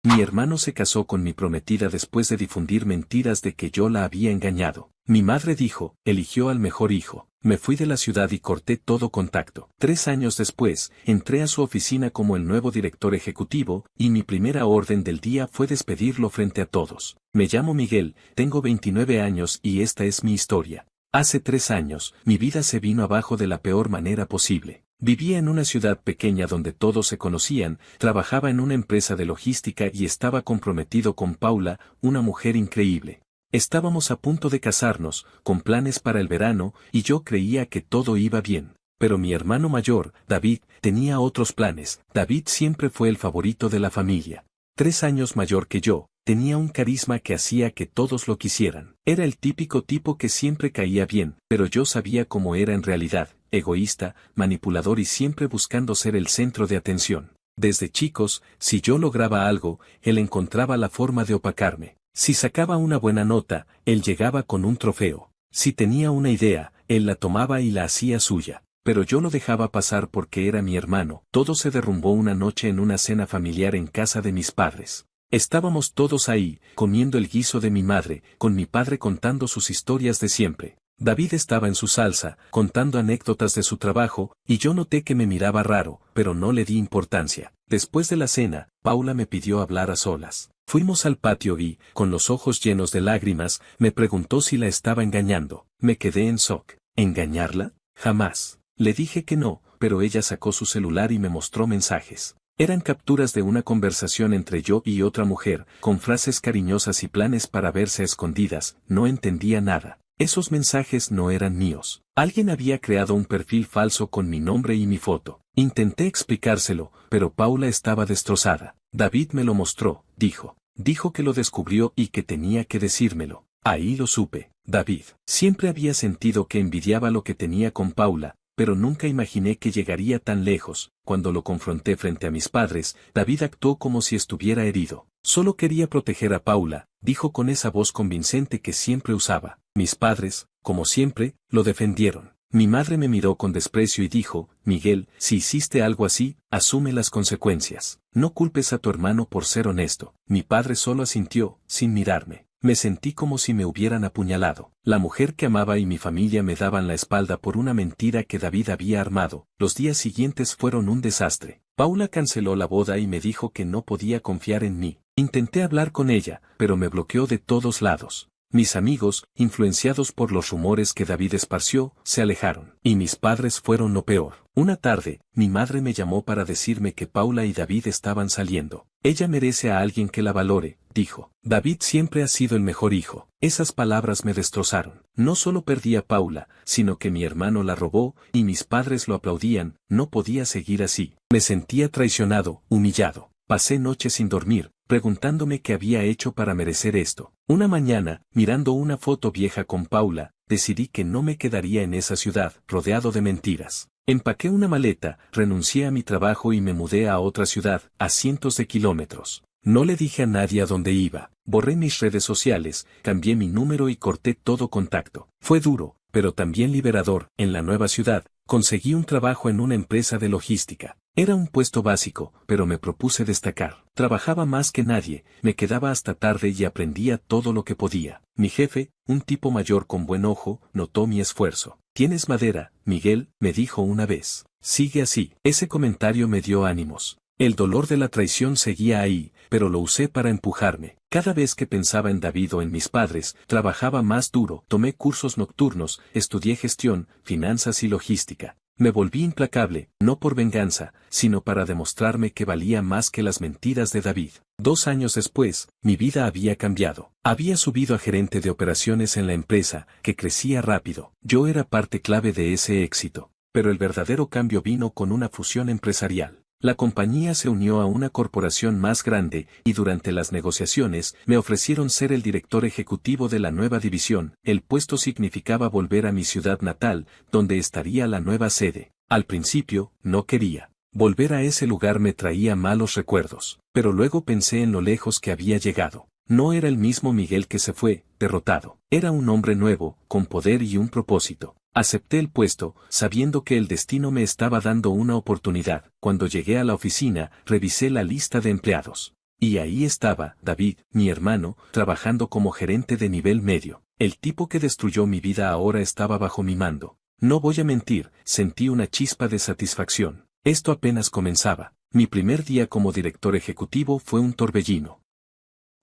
Mi hermano se casó con mi prometida después de difundir mentiras de que yo la había engañado. Mi madre dijo, eligió al mejor hijo. Me fui de la ciudad y corté todo contacto. 3 años después, entré a su oficina como el nuevo director ejecutivo, y mi primera orden del día fue despedirlo frente a todos. Me llamo Miguel, tengo 29 años y esta es mi historia. Hace 3 años, mi vida se vino abajo de la peor manera posible. Vivía en una ciudad pequeña donde todos se conocían, trabajaba en una empresa de logística y estaba comprometido con Paula, una mujer increíble. Estábamos a punto de casarnos, con planes para el verano, y yo creía que todo iba bien. Pero mi hermano mayor, David, tenía otros planes. David siempre fue el favorito de la familia. 3 años mayor que yo, tenía un carisma que hacía que todos lo quisieran. Era el típico tipo que siempre caía bien, pero yo sabía cómo era en realidad, egoísta, manipulador y siempre buscando ser el centro de atención. Desde chicos, si yo lograba algo, él encontraba la forma de opacarme. Si sacaba una buena nota, él llegaba con un trofeo. Si tenía una idea, él la tomaba y la hacía suya. Pero yo lo dejaba pasar porque era mi hermano. Todo se derrumbó una noche en una cena familiar en casa de mis padres. Estábamos todos ahí, comiendo el guiso de mi madre, con mi padre contando sus historias de siempre. David estaba en su salsa, contando anécdotas de su trabajo, y yo noté que me miraba raro, pero no le di importancia. Después de la cena, Paula me pidió hablar a solas. Fuimos al patio y, con los ojos llenos de lágrimas, me preguntó si la estaba engañando. Me quedé en shock. ¿Engañarla? Jamás. Le dije que no, pero ella sacó su celular y me mostró mensajes. Eran capturas de una conversación entre yo y otra mujer, con frases cariñosas y planes para verse a escondidas. No entendía nada. Esos mensajes no eran míos. Alguien había creado un perfil falso con mi nombre y mi foto. Intenté explicárselo, pero Paula estaba destrozada. David me lo mostró, dijo. Dijo que lo descubrió y que tenía que decírmelo. Ahí lo supe. David. Siempre había sentido que envidiaba lo que tenía con Paula, pero nunca imaginé que llegaría tan lejos. Cuando lo confronté frente a mis padres, David actuó como si estuviera herido. Solo quería proteger a Paula, dijo con esa voz convincente que siempre usaba. Mis padres, como siempre, lo defendieron. Mi madre me miró con desprecio y dijo, Miguel, si hiciste algo así, asume las consecuencias. No culpes a tu hermano por ser honesto. Mi padre solo asintió, sin mirarme. Me sentí como si me hubieran apuñalado. La mujer que amaba y mi familia me daban la espalda por una mentira que David había armado. Los días siguientes fueron un desastre. Paula canceló la boda y me dijo que no podía confiar en mí. Intenté hablar con ella, pero me bloqueó de todos lados. Mis amigos, influenciados por los rumores que David esparció, se alejaron. Y mis padres fueron lo peor. Una tarde, mi madre me llamó para decirme que Paula y David estaban saliendo. Ella merece a alguien que la valore, dijo. David siempre ha sido el mejor hijo. Esas palabras me destrozaron. No solo perdí a Paula, sino que mi hermano la robó, y mis padres lo aplaudían. No podía seguir así. Me sentía traicionado, humillado. Pasé noches sin dormir, preguntándome qué había hecho para merecer esto. Una mañana, mirando una foto vieja con Paula, decidí que no me quedaría en esa ciudad, rodeado de mentiras. Empaqué una maleta, renuncié a mi trabajo y me mudé a otra ciudad, a cientos de kilómetros. No le dije a nadie a dónde iba, borré mis redes sociales, cambié mi número y corté todo contacto. Fue duro, pero también liberador. En la nueva ciudad, conseguí un trabajo en una empresa de logística. Era un puesto básico, pero me propuse destacar. Trabajaba más que nadie, me quedaba hasta tarde y aprendía todo lo que podía. Mi jefe, un tipo mayor con buen ojo, notó mi esfuerzo. «Tienes madera, Miguel», me dijo una vez. «Sigue así». Ese comentario me dio ánimos. El dolor de la traición seguía ahí, pero lo usé para empujarme. Cada vez que pensaba en David o en mis padres, trabajaba más duro. Tomé cursos nocturnos, estudié gestión, finanzas y logística. Me volví implacable, no por venganza, sino para demostrarme que valía más que las mentiras de David. 2 años después, mi vida había cambiado. Había subido a gerente de operaciones en la empresa, que crecía rápido. Yo era parte clave de ese éxito. Pero el verdadero cambio vino con una fusión empresarial. La compañía se unió a una corporación más grande, y durante las negociaciones, me ofrecieron ser el director ejecutivo de la nueva división. El puesto significaba volver a mi ciudad natal, donde estaría la nueva sede. Al principio, no quería. Volver a ese lugar me traía malos recuerdos, pero luego pensé en lo lejos que había llegado. No era el mismo Miguel que se fue, derrotado. Era un hombre nuevo, con poder y un propósito. Acepté el puesto, sabiendo que el destino me estaba dando una oportunidad. Cuando llegué a la oficina, revisé la lista de empleados. Y ahí estaba, David, mi hermano, trabajando como gerente de nivel medio. El tipo que destruyó mi vida ahora estaba bajo mi mando. No voy a mentir, sentí una chispa de satisfacción. Esto apenas comenzaba. Mi primer día como director ejecutivo fue un torbellino.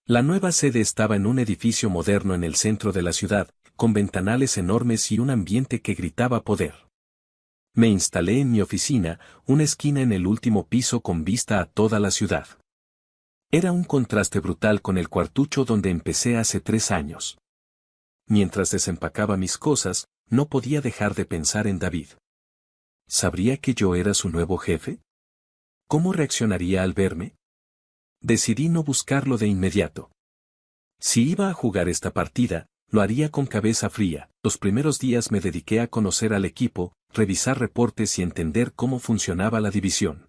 La nueva sede estaba en un edificio moderno en el centro de la ciudad, con ventanales enormes y un ambiente que gritaba poder. Me instalé en mi oficina, una esquina en el último piso con vista a toda la ciudad. Era un contraste brutal con el cuartucho donde empecé hace 3 años. Mientras desempacaba mis cosas, no podía dejar de pensar en David. ¿Sabría que yo era su nuevo jefe? ¿Cómo reaccionaría al verme? Decidí no buscarlo de inmediato. Si iba a jugar esta partida, lo haría con cabeza fría. Los primeros días me dediqué a conocer al equipo, revisar reportes y entender cómo funcionaba la división.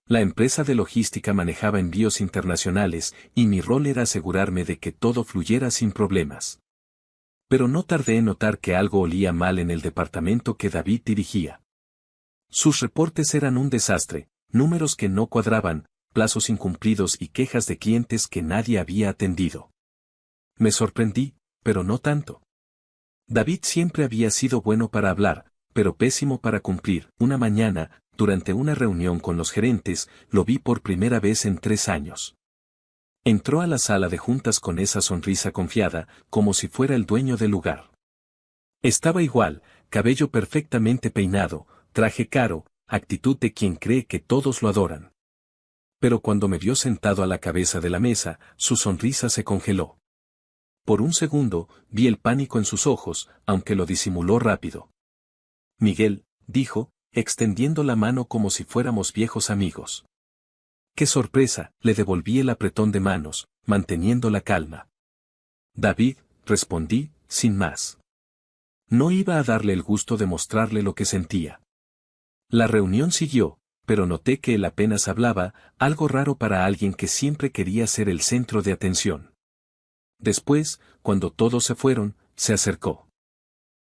La empresa de logística manejaba envíos internacionales, y mi rol era asegurarme de que todo fluyera sin problemas. Pero no tardé en notar que algo olía mal en el departamento que David dirigía. Sus reportes eran un desastre, números que no cuadraban, plazos incumplidos y quejas de clientes que nadie había atendido. Me sorprendí, pero no tanto. David siempre había sido bueno para hablar, pero pésimo para cumplir. Una mañana, durante una reunión con los gerentes, lo vi por primera vez en 3 años. Entró a la sala de juntas con esa sonrisa confiada, como si fuera el dueño del lugar. Estaba igual, cabello perfectamente peinado, traje caro, actitud de quien cree que todos lo adoran. Pero cuando me vio sentado a la cabeza de la mesa, su sonrisa se congeló. Por un segundo, vi el pánico en sus ojos, aunque lo disimuló rápido. Miguel, dijo, extendiendo la mano como si fuéramos viejos amigos. ¡Qué sorpresa!, le devolví el apretón de manos, manteniendo la calma. David, respondí, sin más. No iba a darle el gusto de mostrarle lo que sentía. La reunión siguió, pero noté que él apenas hablaba, algo raro para alguien que siempre quería ser el centro de atención. Después, cuando todos se fueron, se acercó.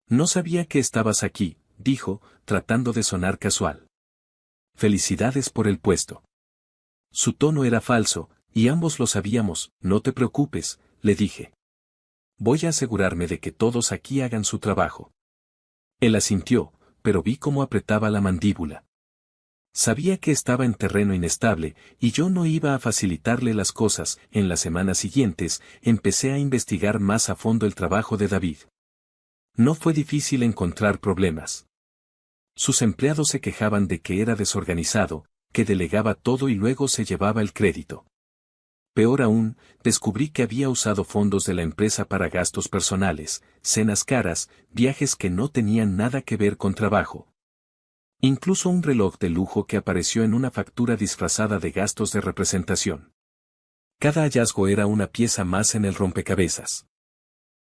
No sabía que estabas aquí, dijo, tratando de sonar casual. Felicidades por el puesto. Su tono era falso, y ambos lo sabíamos. No te preocupes, le dije. Voy a asegurarme de que todos aquí hagan su trabajo. Él asintió, pero vi cómo apretaba la mandíbula. Sabía que estaba en terreno inestable, y yo no iba a facilitarle las cosas. En las semanas siguientes, empecé a investigar más a fondo el trabajo de David. No fue difícil encontrar problemas. Sus empleados se quejaban de que era desorganizado, que delegaba todo y luego se llevaba el crédito. Peor aún, descubrí que había usado fondos de la empresa para gastos personales, cenas caras, viajes que no tenían nada que ver con trabajo. Incluso un reloj de lujo que apareció en una factura disfrazada de gastos de representación. Cada hallazgo era una pieza más en el rompecabezas.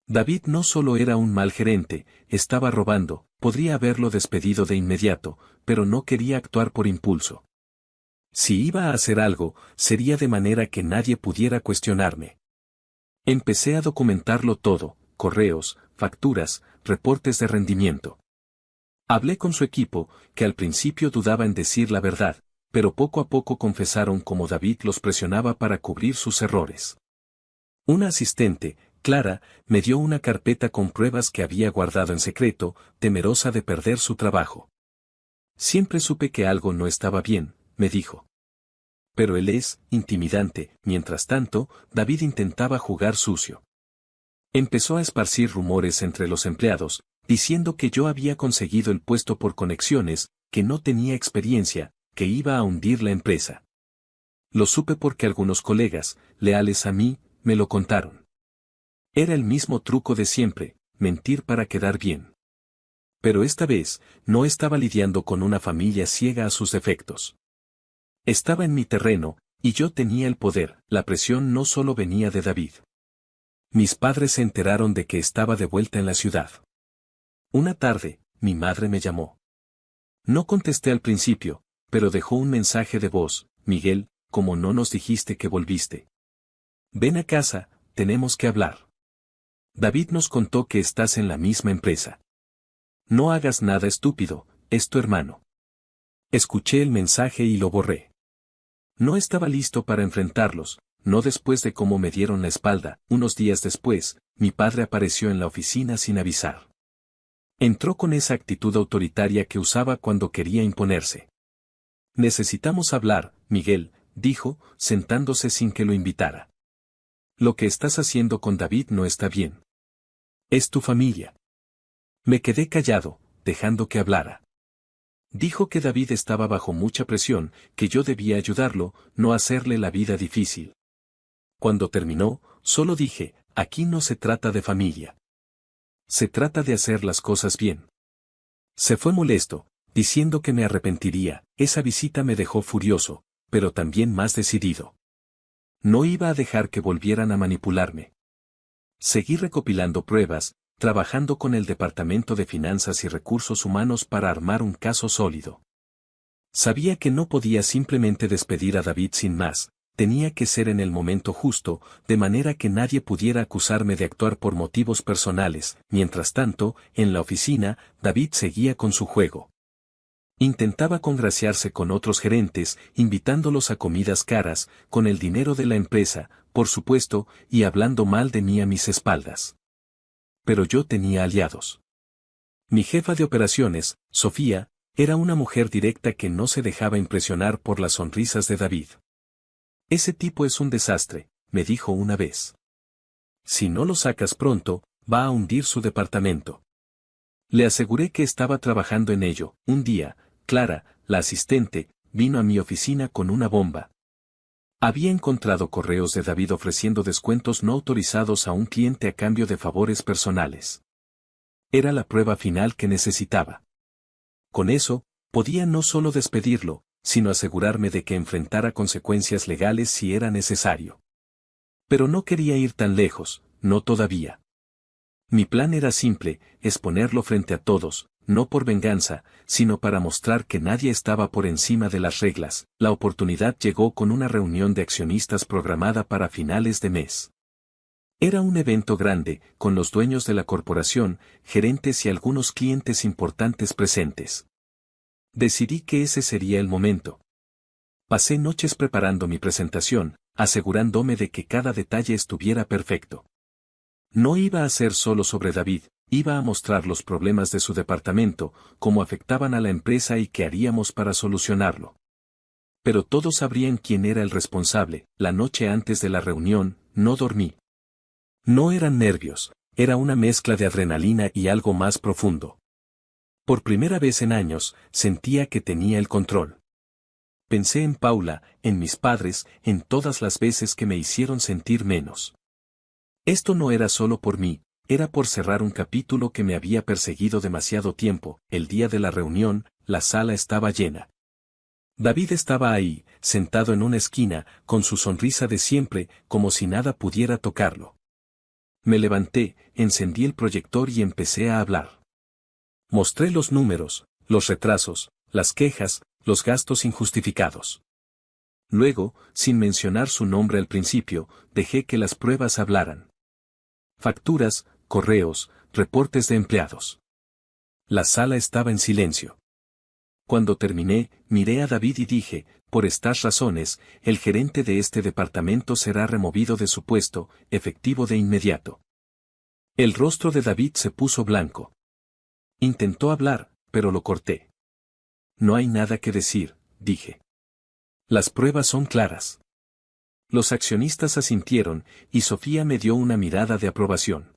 David no solo era un mal gerente, estaba robando. Podría haberlo despedido de inmediato, pero no quería actuar por impulso. Si iba a hacer algo, sería de manera que nadie pudiera cuestionarme. Empecé a documentarlo todo, correos, facturas, reportes de rendimiento. Hablé con su equipo, que al principio dudaba en decir la verdad, pero poco a poco confesaron cómo David los presionaba para cubrir sus errores. Una asistente, Clara, me dio una carpeta con pruebas que había guardado en secreto, temerosa de perder su trabajo. Siempre supe que algo no estaba bien, me dijo. Pero él es intimidante. Mientras tanto, David intentaba jugar sucio. Empezó a esparcir rumores entre los empleados, diciendo que yo había conseguido el puesto por conexiones, que no tenía experiencia, que iba a hundir la empresa. Lo supe porque algunos colegas, leales a mí, me lo contaron. Era el mismo truco de siempre, mentir para quedar bien. Pero esta vez, no estaba lidiando con una familia ciega a sus defectos. Estaba en mi terreno, y yo tenía el poder. La presión no solo venía de David. Mis padres se enteraron de que estaba de vuelta en la ciudad. Una tarde, mi madre me llamó. No contesté al principio, pero dejó un mensaje de voz. Miguel, ¿cómo no nos dijiste que volviste? Ven a casa, tenemos que hablar. David nos contó que estás en la misma empresa. No hagas nada estúpido, es tu hermano. Escuché el mensaje y lo borré. No estaba listo para enfrentarlos, no después de cómo me dieron la espalda. Unos días después, mi padre apareció en la oficina sin avisar. Entró con esa actitud autoritaria que usaba cuando quería imponerse. Necesitamos hablar, Miguel, dijo, sentándose sin que lo invitara. Lo que estás haciendo con David no está bien. Es tu familia. Me quedé callado, dejando que hablara. Dijo que David estaba bajo mucha presión, que yo debía ayudarlo, no hacerle la vida difícil. Cuando terminó, solo dije, aquí no se trata de familia. Se trata de hacer las cosas bien. Se fue molesto, diciendo que me arrepentiría. Esa visita me dejó furioso, pero también más decidido. No iba a dejar que volvieran a manipularme. Seguí recopilando pruebas, trabajando con el Departamento de Finanzas y Recursos Humanos para armar un caso sólido. Sabía que no podía simplemente despedir a David sin más, tenía que ser en el momento justo, de manera que nadie pudiera acusarme de actuar por motivos personales. Mientras tanto, en la oficina, David seguía con su juego. Intentaba congraciarse con otros gerentes, invitándolos a comidas caras, con el dinero de la empresa, por supuesto, y hablando mal de mí a mis espaldas. Pero yo tenía aliados. Mi jefa de operaciones, Sofía, era una mujer directa que no se dejaba impresionar por las sonrisas de David. Ese tipo es un desastre, me dijo una vez. Si no lo sacas pronto, va a hundir su departamento. Le aseguré que estaba trabajando en ello. Un día, Clara, la asistente, vino a mi oficina con una bomba. Había encontrado correos de David ofreciendo descuentos no autorizados a un cliente a cambio de favores personales. Era la prueba final que necesitaba. Con eso, podía no solo despedirlo, sino asegurarme de que enfrentara consecuencias legales si era necesario. Pero no quería ir tan lejos, no todavía. Mi plan era simple, exponerlo frente a todos, no por venganza, sino para mostrar que nadie estaba por encima de las reglas. La oportunidad llegó con una reunión de accionistas programada para finales de mes. Era un evento grande, con los dueños de la corporación, gerentes y algunos clientes importantes presentes. Decidí que ese sería el momento. Pasé noches preparando mi presentación, asegurándome de que cada detalle estuviera perfecto. No iba a ser solo sobre David, iba a mostrar los problemas de su departamento, cómo afectaban a la empresa y qué haríamos para solucionarlo. Pero todos sabrían quién era el responsable. La noche antes de la reunión, no dormí. No eran nervios, era una mezcla de adrenalina y algo más profundo. Por primera vez en años, sentía que tenía el control. Pensé en Paula, en mis padres, en todas las veces que me hicieron sentir menos. Esto no era solo por mí, era por cerrar un capítulo que me había perseguido demasiado tiempo. El día de la reunión, la sala estaba llena. David estaba ahí, sentado en una esquina, con su sonrisa de siempre, como si nada pudiera tocarlo. Me levanté, encendí el proyector y empecé a hablar. Mostré los números, los retrasos, las quejas, los gastos injustificados. Luego, sin mencionar su nombre al principio, dejé que las pruebas hablaran. Facturas, correos, reportes de empleados. La sala estaba en silencio. Cuando terminé, miré a David y dije, por estas razones, el gerente de este departamento será removido de su puesto, efectivo de inmediato. El rostro de David se puso blanco. Intentó hablar, pero lo corté. No hay nada que decir, dije. Las pruebas son claras. Los accionistas asintieron, y Sofía me dio una mirada de aprobación.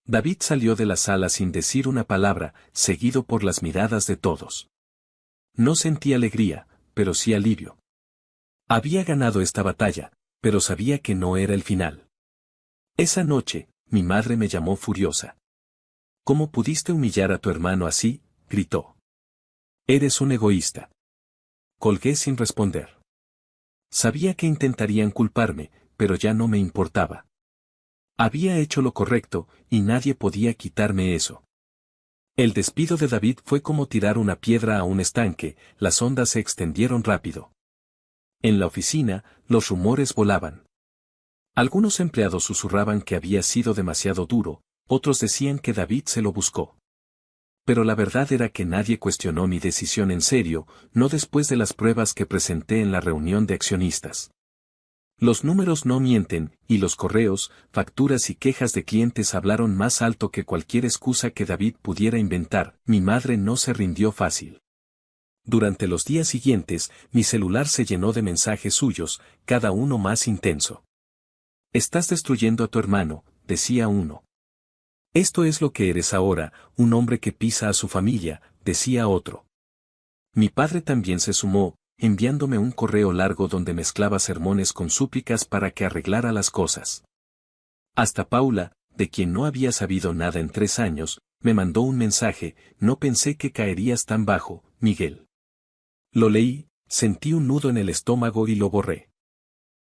David salió de la sala sin decir una palabra, seguido por las miradas de todos. No sentí alegría, pero sí alivio. Había ganado esta batalla, pero sabía que no era el final. Esa noche, mi madre me llamó furiosa. ¿Cómo pudiste humillar a tu hermano así?, gritó. Eres un egoísta. Colgué sin responder. Sabía que intentarían culparme, pero ya no me importaba. Había hecho lo correcto, y nadie podía quitarme eso. El despido de David fue como tirar una piedra a un estanque, las ondas se extendieron rápido. En la oficina, los rumores volaban. Algunos empleados susurraban que había sido demasiado duro, otros decían que David se lo buscó. Pero la verdad era que nadie cuestionó mi decisión en serio, no después de las pruebas que presenté en la reunión de accionistas. Los números no mienten, y los correos, facturas y quejas de clientes hablaron más alto que cualquier excusa que David pudiera inventar. Mi madre no se rindió fácil. Durante los días siguientes, mi celular se llenó de mensajes suyos, cada uno más intenso. «Estás destruyendo a tu hermano», decía uno. «Esto es lo que eres ahora, un hombre que pisa a su familia», decía otro. Mi padre también se sumó, enviándome un correo largo donde mezclaba sermones con súplicas para que arreglara las cosas. Hasta Paula, de quien no había sabido nada en 3 años, me mandó un mensaje: «No pensé que caerías tan bajo, Miguel». Lo leí, sentí un nudo en el estómago y lo borré.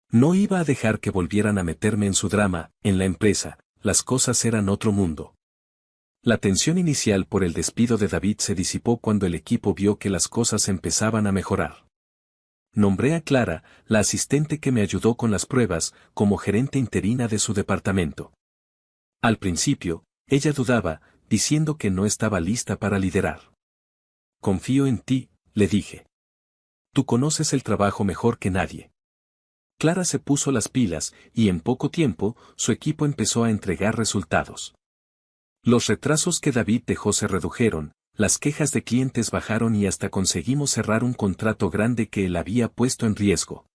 No iba a dejar que volvieran a meterme en su drama. En la empresa, las cosas eran otro mundo. La tensión inicial por el despido de David se disipó cuando el equipo vio que las cosas empezaban a mejorar. Nombré a Clara, la asistente que me ayudó con las pruebas, como gerente interina de su departamento. Al principio, ella dudaba, diciendo que no estaba lista para liderar. «Confío en ti», le dije. «Tú conoces el trabajo mejor que nadie». Clara se puso las pilas, y en poco tiempo, su equipo empezó a entregar resultados. Los retrasos que David dejó se redujeron, las quejas de clientes bajaron y hasta conseguimos cerrar un contrato grande que él había puesto en riesgo.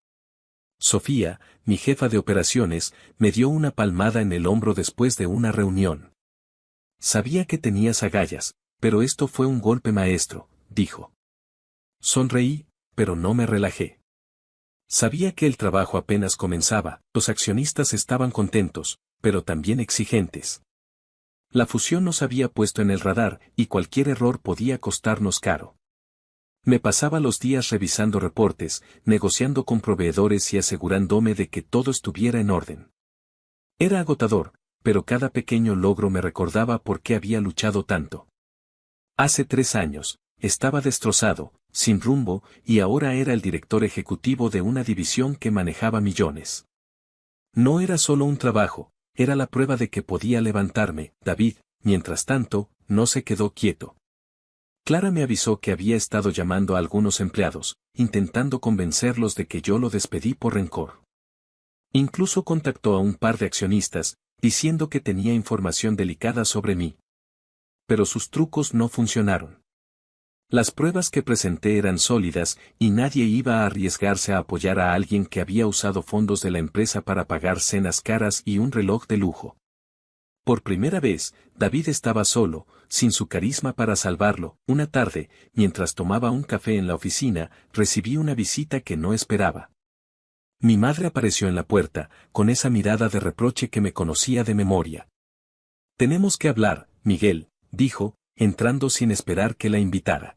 Sofía, mi jefa de operaciones, me dio una palmada en el hombro después de una reunión. «Sabía que tenías agallas, pero esto fue un golpe maestro», dijo. Sonreí, pero no me relajé. Sabía que el trabajo apenas comenzaba, los accionistas estaban contentos, pero también exigentes. La fusión nos había puesto en el radar, y cualquier error podía costarnos caro. Me pasaba los días revisando reportes, negociando con proveedores y asegurándome de que todo estuviera en orden. Era agotador, pero cada pequeño logro me recordaba por qué había luchado tanto. Hace 3 años, estaba destrozado, sin rumbo, y ahora era el director ejecutivo de una división que manejaba millones. No era solo un trabajo, era la prueba de que podía levantarme. David, mientras tanto, no se quedó quieto. Clara me avisó que había estado llamando a algunos empleados, intentando convencerlos de que yo lo despedí por rencor. Incluso contactó a un par de accionistas, diciendo que tenía información delicada sobre mí. Pero sus trucos no funcionaron. Las pruebas que presenté eran sólidas, y nadie iba a arriesgarse a apoyar a alguien que había usado fondos de la empresa para pagar cenas caras y un reloj de lujo. Por primera vez, David estaba solo, sin su carisma para salvarlo. Una tarde, mientras tomaba un café en la oficina, recibí una visita que no esperaba. Mi madre apareció en la puerta, con esa mirada de reproche que me conocía de memoria. «Tenemos que hablar, Miguel», dijo, entrando sin esperar que la invitara.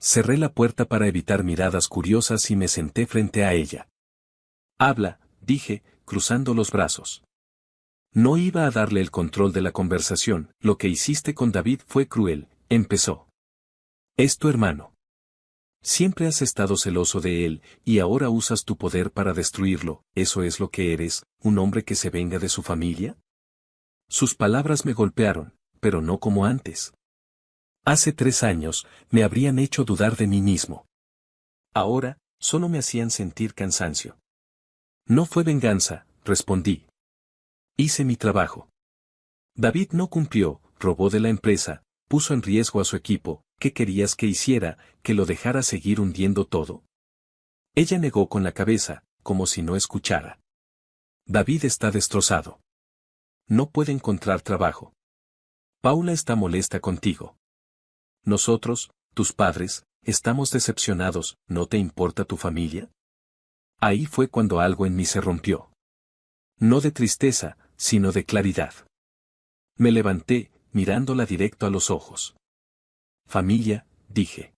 Cerré la puerta para evitar miradas curiosas y me senté frente a ella. «Habla», dije, cruzando los brazos. No iba a darle el control de la conversación. «Lo que hiciste con David fue cruel», empezó. «Es tu hermano. Siempre has estado celoso de él, y ahora usas tu poder para destruirlo. ¿Eso es lo que eres, un hombre que se venga de su familia?» Sus palabras me golpearon, pero no como antes. Hace 3 años, me habrían hecho dudar de mí mismo. Ahora, solo me hacían sentir cansancio. «No fue venganza», respondí. «Hice mi trabajo». David no cumplió, robó de la empresa, puso en riesgo a su equipo. «¿Qué querías que hiciera, que lo dejara seguir hundiendo todo?» Ella negó con la cabeza, como si no escuchara. «David está destrozado. No puede encontrar trabajo. Paula está molesta contigo. Nosotros, tus padres, estamos decepcionados. ¿No te importa tu familia?» Ahí fue cuando algo en mí se rompió. No de tristeza, sino de claridad. Me levanté, mirándola directo a los ojos. «Familia», dije.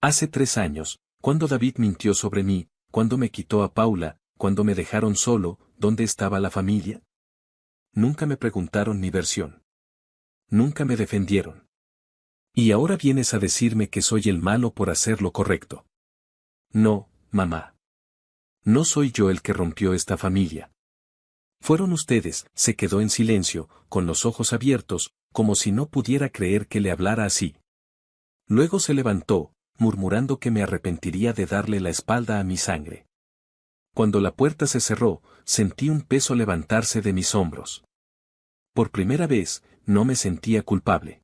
Hace 3 años, cuando David mintió sobre mí, cuando me quitó a Paula, cuando me dejaron solo, ¿dónde estaba la familia? Nunca me preguntaron mi versión. Nunca me defendieron. Y ahora vienes a decirme que soy el malo por hacer lo correcto. No, mamá. No soy yo el que rompió esta familia. Fueron ustedes. Se quedó en silencio, con los ojos abiertos, como si no pudiera creer que le hablara así. Luego se levantó, murmurando que me arrepentiría de darle la espalda a mi sangre. Cuando la puerta se cerró, sentí un peso levantarse de mis hombros. Por primera vez, no me sentía culpable.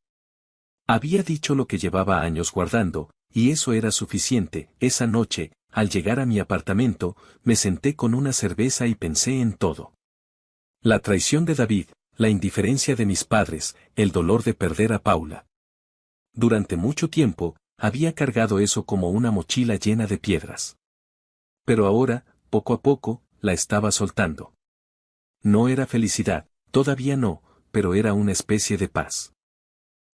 Había dicho lo que llevaba años guardando, y eso era suficiente. Esa noche, al llegar a mi apartamento, me senté con una cerveza y pensé en todo. La traición de David, la indiferencia de mis padres, el dolor de perder a Paula. Durante mucho tiempo, había cargado eso como una mochila llena de piedras. Pero ahora, poco a poco, la estaba soltando. No era felicidad, todavía no, pero era una especie de paz.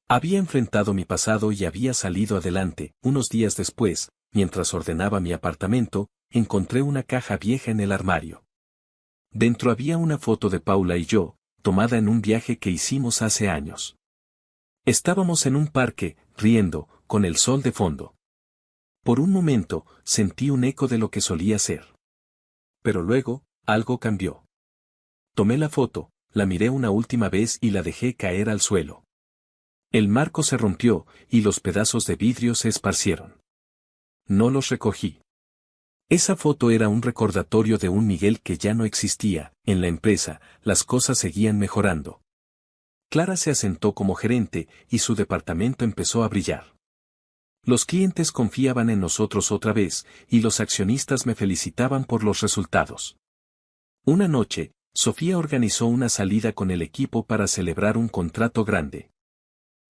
Había enfrentado mi pasado y había salido adelante. Unos días después, mientras ordenaba mi apartamento, encontré una caja vieja en el armario. Dentro había una foto de Paula y yo, tomada en un viaje que hicimos hace años. Estábamos en un parque, riendo, con el sol de fondo. Por un momento, sentí un eco de lo que solía ser. Pero luego, algo cambió. Tomé la foto, la miré una última vez y la dejé caer al suelo. El marco se rompió, y los pedazos de vidrio se esparcieron. No los recogí. Esa foto era un recordatorio de un Miguel que ya no existía. En la empresa, las cosas seguían mejorando. Clara se asentó como gerente, y su departamento empezó a brillar. Los clientes confiaban en nosotros otra vez, y los accionistas me felicitaban por los resultados. Una noche, Sofía organizó una salida con el equipo para celebrar un contrato grande.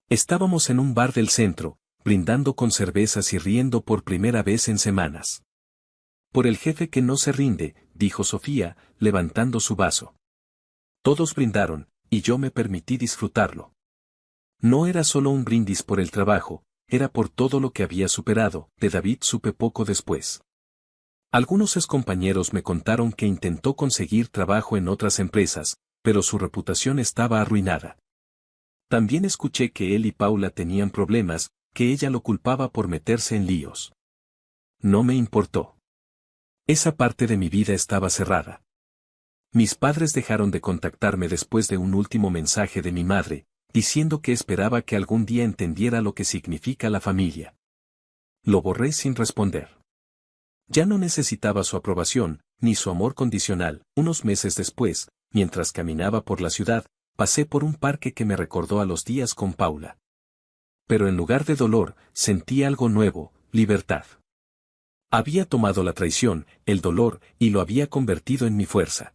Estábamos en un bar del centro, brindando con cervezas y riendo por primera vez en semanas. Por el jefe que no se rinde, dijo Sofía, levantando su vaso. Todos brindaron, y yo me permití disfrutarlo. No era solo un brindis por el trabajo, era por todo lo que había superado. De David supe poco después. Algunos excompañeros me contaron que intentó conseguir trabajo en otras empresas, pero su reputación estaba arruinada. También escuché que él y Paula tenían problemas, que ella lo culpaba por meterse en líos. No me importó. Esa parte de mi vida estaba cerrada. Mis padres dejaron de contactarme después de un último mensaje de mi madre, diciendo que esperaba que algún día entendiera lo que significa la familia. Lo borré sin responder. Ya no necesitaba su aprobación, ni su amor condicional. Unos meses después, mientras caminaba por la ciudad, pasé por un parque que me recordó a los días con Paula. Pero en lugar de dolor, sentí algo nuevo, libertad. Había tomado la traición, el dolor, y lo había convertido en mi fuerza.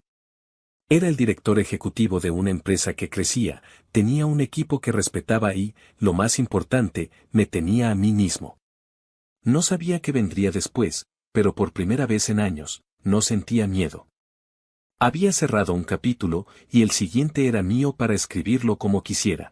Era el director ejecutivo de una empresa que crecía, tenía un equipo que respetaba y, lo más importante, me tenía a mí mismo. No sabía qué vendría después, pero por primera vez en años, no sentía miedo. Había cerrado un capítulo, y el siguiente era mío para escribirlo como quisiera.